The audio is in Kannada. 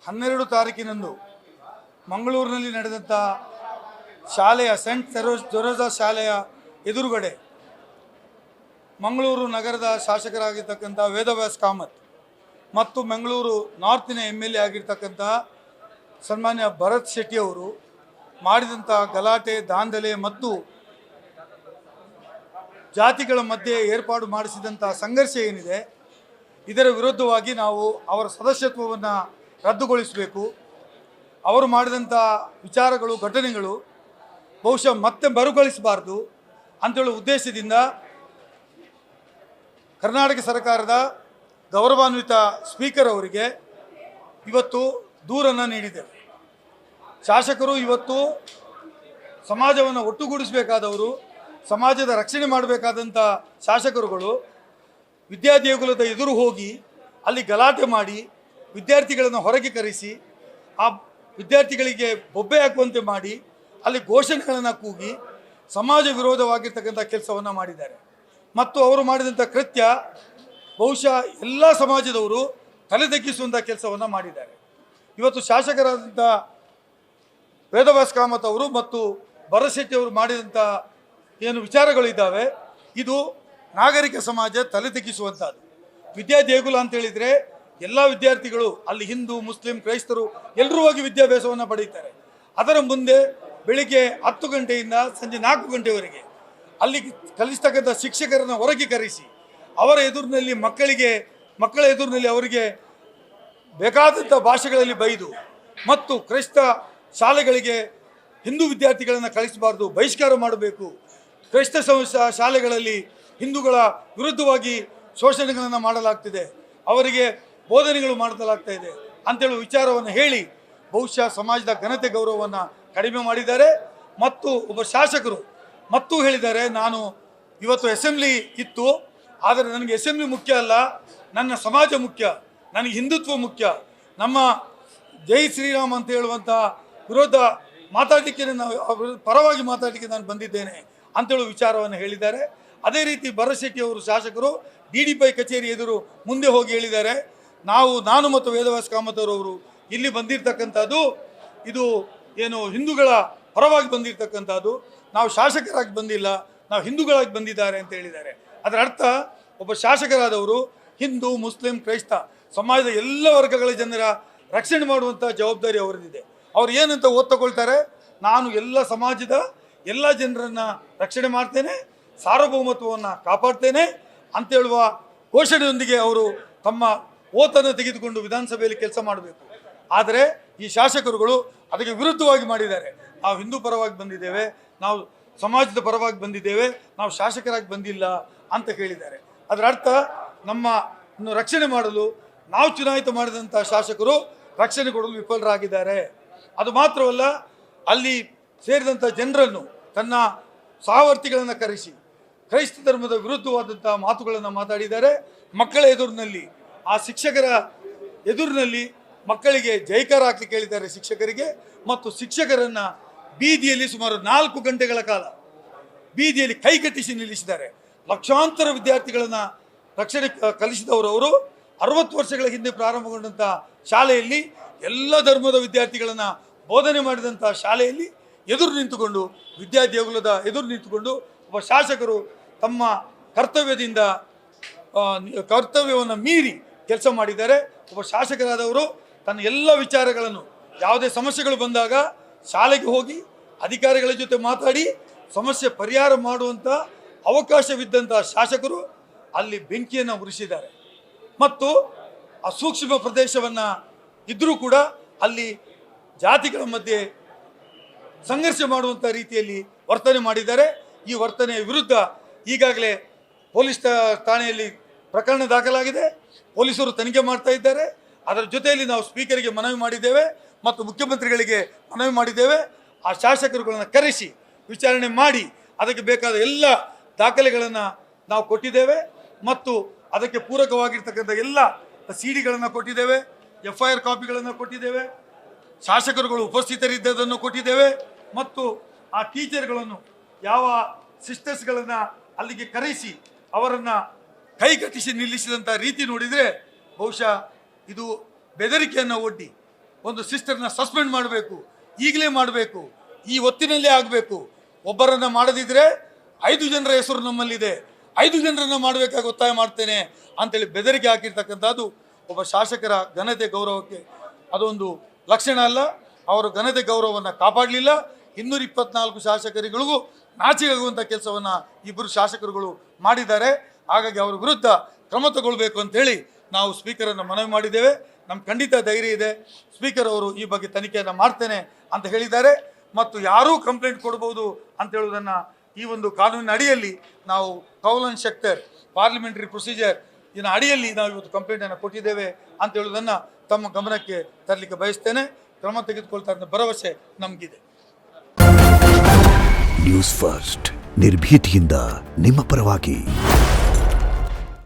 12 ತಾರೀಕಿನಂದು ಮಂಗಳೂರಿನಲ್ಲಿ ನಡೆದಂಥ ಶಾಲೆಯ ಸೆಂಟ್ ತೆರೋಸಾ ಶಾಲೆಯ ಎದುರುಗಡೆ ಮಂಗಳೂರು ನಗರದ ಶಾಸಕರಾಗಿರ್ತಕ್ಕಂಥ ವೇದವ್ಯಾಸ್ ಕಾಮತ್ ಮತ್ತು ಮಂಗಳೂರು ನಾರ್ತಿನ MLA ಆಗಿರ್ತಕ್ಕಂಥ ಸನ್ಮಾನ್ಯ ಭರತ್ ಶೆಟ್ಟಿ ಅವರು ಮಾಡಿದಂಥ ಗಲಾಟೆ, ದಾಂಧಲೆ ಮತ್ತು ಜಾತಿಗಳ ಮಧ್ಯೆ ಏರ್ಪಾಡು ಮಾಡಿಸಿದಂಥ ಸಂಘರ್ಷ ಏನಿದೆ, ಇದರ ವಿರುದ್ಧವಾಗಿ ನಾವು ಅವರ ಸದಸ್ಯತ್ವವನ್ನು ರದ್ದುಗೊಳಿಸಬೇಕು. ಅವರು ಮಾಡಿದಂಥ ವಿಚಾರಗಳು, ಘಟನೆಗಳು ಬಹುಶಃ ಮತ್ತೆ ಮರುಕಳಿಸಬಾರ್ದು ಅಂತೇಳೋ ಉದ್ದೇಶದಿಂದ ಕರ್ನಾಟಕ ಸರ್ಕಾರದ ಗೌರವಾನ್ವಿತ ಸ್ಪೀಕರ್ ಅವರಿಗೆ ಇವತ್ತು ದೂರನ್ನು ನೀಡಿದ್ದೇವೆ. ಶಾಸಕರು ಇವತ್ತು ಸಮಾಜವನ್ನು ಒಟ್ಟುಗೂಡಿಸಬೇಕಾದವರು, ಸಮಾಜದ ರಕ್ಷಣೆ ಮಾಡಬೇಕಾದಂಥ ಶಾಸಕರುಗಳು ವಿದ್ಯಾದೇಗುಲದ ಎದುರು ಹೋಗಿ ಅಲ್ಲಿ ಗಲಾಟೆ ಮಾಡಿ ವಿದ್ಯಾರ್ಥಿಗಳನ್ನು ಹೊರಗೆ ಕರೆಸಿ ಆ ವಿದ್ಯಾರ್ಥಿಗಳಿಗೆ ಬೊಬ್ಬೆ ಹಾಕುವಂತೆ ಮಾಡಿ ಅಲ್ಲಿ ಘೋಷಣೆಗಳನ್ನು ಕೂಗಿ ಸಮಾಜ ವಿರೋಧವಾಗಿರ್ತಕ್ಕಂಥ ಕೆಲಸವನ್ನು ಮಾಡಿದ್ದಾರೆ. ಮತ್ತು ಅವರು ಮಾಡಿದಂಥ ಕೃತ್ಯ ಬಹುಶಃ ಎಲ್ಲ ಸಮಾಜದವರು ತಲೆ ತಗ್ಗಿಸುವಂಥ ಕೆಲಸವನ್ನು ಮಾಡಿದ್ದಾರೆ. ಇವತ್ತು ಶಾಸಕರಾದಂಥ ವೇದವ್ಯಾಸ್ ಕಾಮತ್ ಅವರು ಮತ್ತು ಭರತ್ ಶೆಟ್ಟಿ ಅವರು ಮಾಡಿದಂಥ ಏನು ವಿಚಾರಗಳಿದ್ದಾವೆ, ಇದು ನಾಗರಿಕ ಸಮಾಜ ತಲೆ ತಗ್ಗಿಸುವಂಥದ್ದು. ವಿದ್ಯಾದೇಗುಲ ಅಂತೇಳಿದರೆ ಎಲ್ಲ ವಿದ್ಯಾರ್ಥಿಗಳು ಅಲ್ಲಿ ಹಿಂದೂ, ಮುಸ್ಲಿಂ, ಕ್ರೈಸ್ತರು ಎಲ್ಲರೂ ಹೋಗಿ ವಿದ್ಯಾಭ್ಯಾಸವನ್ನು ಪಡೆಯುತ್ತಾರೆ. ಅದರ ಮುಂದೆ ಬೆಳಿಗ್ಗೆ 10 ಗಂಟೆಯಿಂದ ಸಂಜೆ 4 ಗಂಟೆವರೆಗೆ ಅಲ್ಲಿ ಕಲಿಸ್ತಕ್ಕಂಥ ಶಿಕ್ಷಕರನ್ನು ಹೊರಗೆ ಕರೆಸಿ ಅವರ ಎದುರಿನಲ್ಲಿ ಮಕ್ಕಳ ಎದುರಿನಲ್ಲಿ ಅವರಿಗೆ ಬೇಕಾದಂಥ ಭಾಷೆಗಳಲ್ಲಿ ಬೈದು ಮತ್ತು ಕ್ರೈಸ್ತ ಶಾಲೆಗಳಿಗೆ ಹಿಂದೂ ವಿದ್ಯಾರ್ಥಿಗಳನ್ನು ಕಳಿಸಬಾರ್ದು, ಬಹಿಷ್ಕಾರ ಮಾಡಬೇಕು, ಕ್ರೈಸ್ತ ಶಾಲೆಗಳಲ್ಲಿ ಹಿಂದೂಗಳ ವಿರುದ್ಧವಾಗಿ ಶೋಷಣೆಗಳನ್ನು ಮಾಡಲಾಗ್ತಿದೆ, ಅವರಿಗೆ ಬೋಧನೆಗಳು ಮಾಡಲಾಗ್ತಾ ಇದೆ ಅಂತೇಳುವ ವಿಚಾರವನ್ನು ಹೇಳಿ ಬಹುಶಃ ಸಮಾಜದ ಘನತೆ ಗೌರವವನ್ನು ಕಡಿಮೆ ಮಾಡಿದ್ದಾರೆ. ಮತ್ತು ಒಬ್ಬ ಶಾಸಕರು ಮತ್ತೂ ಹೇಳಿದ್ದಾರೆ, ನಾನು ಇವತ್ತು ಅಸೆಂಬ್ಲಿ ಇತ್ತು, ಆದರೆ ನನಗೆ ಅಸೆಂಬ್ಲಿ ಮುಖ್ಯ ಅಲ್ಲ, ನನ್ನ ಸಮಾಜ ಮುಖ್ಯ, ನನಗೆ ಹಿಂದುತ್ವ ಮುಖ್ಯ, ನಮ್ಮ ಜೈ ಶ್ರೀರಾಮ್ ಅಂತ ಹೇಳುವಂಥ ವಿರೋಧ ಮಾತಾಡಲಿಕ್ಕೆ ಪರವಾಗಿ ಮಾತಾಡಲಿಕ್ಕೆ ನಾನು ಬಂದಿದ್ದೇನೆ ಅಂತೇಳುವ ವಿಚಾರವನ್ನು ಹೇಳಿದ್ದಾರೆ. ಅದೇ ರೀತಿ ಭರತ್ ಶೆಟ್ಟಿ ಅವರು ಶಾಸಕರು DDPI ಕಚೇರಿ ಎದುರು ಮುಂದೆ ಹೋಗಿ ಹೇಳಿದ್ದಾರೆ, ನಾನು ಮತ್ತು ವೇದವ್ಯಾಸ್ ಕಾಮತ್ ಅವರು ಇಲ್ಲಿ ಬಂದಿರತಕ್ಕಂಥದ್ದು ಇದು ಏನು ಹಿಂದೂಗಳ ಪರವಾಗಿ ಬಂದಿರತಕ್ಕಂಥದ್ದು, ನಾವು ಶಾಸಕರಾಗಿ ಬಂದಿಲ್ಲ, ನಾವು ಹಿಂದೂಗಳಾಗಿ ಬಂದಿದ್ದಾರೆ ಅಂತ ಹೇಳಿದ್ದಾರೆ. ಅದರ ಅರ್ಥ ಒಬ್ಬ ಶಾಸಕರಾದವರು ಹಿಂದೂ, ಮುಸ್ಲಿಂ, ಕ್ರೈಸ್ತ ಸಮಾಜದ ಎಲ್ಲ ವರ್ಗಗಳ ಜನರ ರಕ್ಷಣೆ ಮಾಡುವಂಥ ಜವಾಬ್ದಾರಿ ಅವರದಿದೆ. ಅವ್ರು ಏನಂತ ತಗೊಳ್ತಾರೆ, ನಾನು ಎಲ್ಲ ಸಮಾಜದ ಎಲ್ಲ ಜನರನ್ನು ರಕ್ಷಣೆ ಮಾಡ್ತೇನೆ, ಸಾರ್ವಭೌಮತ್ವವನ್ನು ಕಾಪಾಡ್ತೇನೆ ಅಂತೇಳುವ ಘೋಷಣೆಯೊಂದಿಗೆ ಅವರು ತಮ್ಮ ಓತನ್ನು ತೆಗೆದುಕೊಂಡು ವಿಧಾನಸಭೆಯಲ್ಲಿ ಕೆಲಸ ಮಾಡಬೇಕು. ಆದರೆ ಈ ಶಾಸಕರುಗಳು ಅದಕ್ಕೆ ವಿರುದ್ಧವಾಗಿ ಮಾಡಿದ್ದಾರೆ. ನಾವು ಹಿಂದೂ ಪರವಾಗಿ ಬಂದಿದ್ದೇವೆ, ನಾವು ಸಮಾಜದ ಪರವಾಗಿ ಬಂದಿದ್ದೇವೆ, ನಾವು ಶಾಸಕರಾಗಿ ಬಂದಿಲ್ಲ ಅಂತ ಹೇಳಿದ್ದಾರೆ. ಅದರ ಅರ್ಥ ನಮ್ಮನ್ನು ರಕ್ಷಣೆ ಮಾಡಲು ನಾವು ಚುನಾಯಿತ ಮಾಡಿದಂಥ ಶಾಸಕರು ರಕ್ಷಣೆ ಕೊಡಲು ವಿಫಲರಾಗಿದ್ದಾರೆ. ಅದು ಮಾತ್ರವಲ್ಲ, ಅಲ್ಲಿ ಸೇರಿದಂಥ ಜನರನ್ನು ತನ್ನ ಸಹವರ್ತಿಗಳನ್ನು ಕರೆಸಿ ಕ್ರೈಸ್ತ ಧರ್ಮದ ವಿರುದ್ಧವಾದಂಥ ಮಾತುಗಳನ್ನು ಮಾತಾಡಿದ್ದಾರೆ. ಮಕ್ಕಳ ಎದುರಿನಲ್ಲಿ, ಆ ಶಿಕ್ಷಕರ ಎದುರಿನಲ್ಲಿ ಮಕ್ಕಳಿಗೆ ಜೈಕಾರ ಹಾಕಲಿಕ್ಕೆ ಹೇಳಿದ್ದಾರೆ ಶಿಕ್ಷಕರಿಗೆ. ಮತ್ತು ಶಿಕ್ಷಕರನ್ನು ಬೀದಿಯಲ್ಲಿ ಸುಮಾರು 4 ಗಂಟೆಗಳ ಕಾಲ ಬೀದಿಯಲ್ಲಿ ಕೈಕಟ್ಟಿಸಿ ನಿಲ್ಲಿಸಿದ್ದಾರೆ. ಲಕ್ಷಾಂತರ ವಿದ್ಯಾರ್ಥಿಗಳನ್ನು ರಕ್ಷಣೆ ಕಲಿಸಿದವರು ಅವರು 60 ವರ್ಷಗಳ ಹಿಂದೆ ಪ್ರಾರಂಭಗೊಂಡಂಥ ಶಾಲೆಯಲ್ಲಿ ಎಲ್ಲ ಧರ್ಮದ ವಿದ್ಯಾರ್ಥಿಗಳನ್ನು ಬೋಧನೆ ಮಾಡಿದಂಥ ಶಾಲೆಯಲ್ಲಿ ಎದುರು ನಿಂತುಕೊಂಡು, ವಿದ್ಯಾದೇಗುಲದ ಎದುರು ನಿಂತುಕೊಂಡು ಒಬ್ಬ ಶಾಸಕರು ತಮ್ಮ ಕರ್ತವ್ಯವನ್ನು ಮೀರಿ ಕೆಲಸ ಮಾಡಿದ್ದಾರೆ. ಒಬ್ಬ ಶಾಸಕರಾದವರು ತನ್ನ ಎಲ್ಲ ವಿಚಾರಗಳನ್ನು, ಯಾವುದೇ ಸಮಸ್ಯೆಗಳು ಬಂದಾಗ ಶಾಲೆಗೆ ಹೋಗಿ ಅಧಿಕಾರಿಗಳ ಜೊತೆ ಮಾತಾಡಿ ಸಮಸ್ಯೆ ಪರಿಹಾರ ಮಾಡುವಂಥ ಅವಕಾಶವಿದ್ದಂಥ ಶಾಸಕರು ಅಲ್ಲಿ ಬೆಂಕಿಯನ್ನು ಉರಿಸಿದ್ದಾರೆ. ಮತ್ತು ಆ ಸೂಕ್ಷ್ಮ ಪ್ರದೇಶವನ್ನು ಇದ್ದರೂ ಕೂಡ ಅಲ್ಲಿ ಜಾತಿಗಳ ಮಧ್ಯೆ ಸಂಘರ್ಷ ಮಾಡುವಂಥ ರೀತಿಯಲ್ಲಿ ವರ್ತನೆ ಮಾಡಿದ್ದಾರೆ. ಈ ವರ್ತನೆಯ ವಿರುದ್ಧ ಈಗಾಗಲೇ ಪೊಲೀಸ್ ಠಾಣೆಯಲ್ಲಿ ಪ್ರಕರಣ ದಾಖಲಾಗಿದೆ, ಪೊಲೀಸರು ತನಿಖೆ ಮಾಡ್ತಾ ಇದ್ದಾರೆ. ಅದರ ಜೊತೆಯಲ್ಲಿ ನಾವು ಸ್ಪೀಕರಿಗೆ ಮನವಿ ಮಾಡಿದ್ದೇವೆ ಮತ್ತು ಮುಖ್ಯಮಂತ್ರಿಗಳಿಗೆ ಮನವಿ ಮಾಡಿದ್ದೇವೆ. ಆ ಶಾಸಕರುಗಳನ್ನು ಕರೆಸಿ ವಿಚಾರಣೆ ಮಾಡಿ ಅದಕ್ಕೆ ಬೇಕಾದ ಎಲ್ಲ ದಾಖಲೆಗಳನ್ನು ನಾವು ಕೊಟ್ಟಿದ್ದೇವೆ ಮತ್ತು ಅದಕ್ಕೆ ಪೂರಕವಾಗಿರ್ತಕ್ಕಂಥ ಎಲ್ಲ CD ಕೊಟ್ಟಿದ್ದೇವೆ, FIR ಕಾಪಿಗಳನ್ನು ಕೊಟ್ಟಿದ್ದೇವೆ, ಶಾಸಕರುಗಳು ಉಪಸ್ಥಿತರಿದ್ದದನ್ನು ಕೊಟ್ಟಿದ್ದೇವೆ ಮತ್ತು ಆ ಟೀಚರ್ಗಳನ್ನು, ಯಾವ ಸಿಸ್ಟರ್ಸ್ಗಳನ್ನು ಅಲ್ಲಿಗೆ ಕರೆಸಿ ಅವರನ್ನು ಕೈಗಟ್ಟಿಸಿ ನಿಲ್ಲಿಸಿದಂಥ ರೀತಿ ನೋಡಿದರೆ ಬಹುಶಃ ಇದು ಬೆದರಿಕೆಯನ್ನು ಒಡ್ಡಿ ಒಂದು ಸಿಸ್ಟರ್ನ ಸಸ್ಪೆಂಡ್ ಮಾಡಬೇಕು, ಈಗಲೇ ಮಾಡಬೇಕು, ಈ ಹೊತ್ತಿನಲ್ಲೇ ಆಗಬೇಕು. ಒಬ್ಬರನ್ನು ಮಾಡದಿದ್ದರೆ 5 ಜನರ ಹೆಸರು ನಮ್ಮಲ್ಲಿದೆ, 5 ಜನರನ್ನು ಮಾಡಬೇಕಾಗಿ ಒತ್ತಾಯ ಮಾಡ್ತೇನೆ ಅಂತೇಳಿ ಬೆದರಿಕೆ ಹಾಕಿರ್ತಕ್ಕಂಥದ್ದು ಒಬ್ಬ ಶಾಸಕರ ಘನತೆ ಗೌರವಕ್ಕೆ ಅದೊಂದು ಲಕ್ಷಣ ಅಲ್ಲ. ಅವರು ಘನತೆ ಗೌರವವನ್ನು ಕಾಪಾಡಲಿಲ್ಲ. 224 ಶಾಸಕರುಗಳಿಗೂ ನಾಚಿಕೆಯಾಗುವಂಥ ಕೆಲಸವನ್ನು ಇಬ್ಬರು ಶಾಸಕರುಗಳು ಮಾಡಿದ್ದಾರೆ. ಹಾಗಾಗಿ ಅವರ ವಿರುದ್ಧ ಕ್ರಮ ತಗೊಳ್ಬೇಕು ಅಂತೇಳಿ ನಾವು ಸ್ಪೀಕರನ್ನು ಮನವಿ ಮಾಡಿದ್ದೇವೆ. ನಮ್ಮ ಖಂಡಿತ ಧೈರ್ಯ ಇದೆ, ಸ್ಪೀಕರ್ ಅವರು ಈ ಬಗ್ಗೆ ತನಿಖೆಯನ್ನು ಮಾಡ್ತೇನೆ ಅಂತ ಹೇಳಿದ್ದಾರೆ. ಮತ್ತು ಯಾರೂ ಕಂಪ್ಲೇಂಟ್ ಕೊಡ್ಬೋದು ಅಂತ ಹೇಳುವುದನ್ನು ಈ ಒಂದು ಕಾನೂನಿನ ಅಡಿಯಲ್ಲಿ ನಾವು ಕೌಲನ್ ಸೆಕ್ಟರ್ ಪಾರ್ಲಿಮೆಂಟರಿ ಪ್ರೊಸೀಜರ್ ಇದರ ಅಡಿಯಲ್ಲಿ ನಾವು ಇವತ್ತು ಕಂಪ್ಲೇಂಟನ್ನು ಕೊಟ್ಟಿದ್ದೇವೆ ಅಂತ ಹೇಳುವುದನ್ನು ತಮ್ಮ ಗಮನಕ್ಕೆ ತರಲಿಕ್ಕೆ ಬಯಸ್ತೇನೆ. ಕ್ರಮ ತೆಗೆದುಕೊಳ್ತಾರೆ ಭರವಸೆ ನಮಗಿದೆ. ನ್ಯೂಸ್ ಫಸ್ಟ್ ನಿರ್ಭೀತಿಯಿಂದ ನಿಮ್ಮ ಪರವಾಗಿ.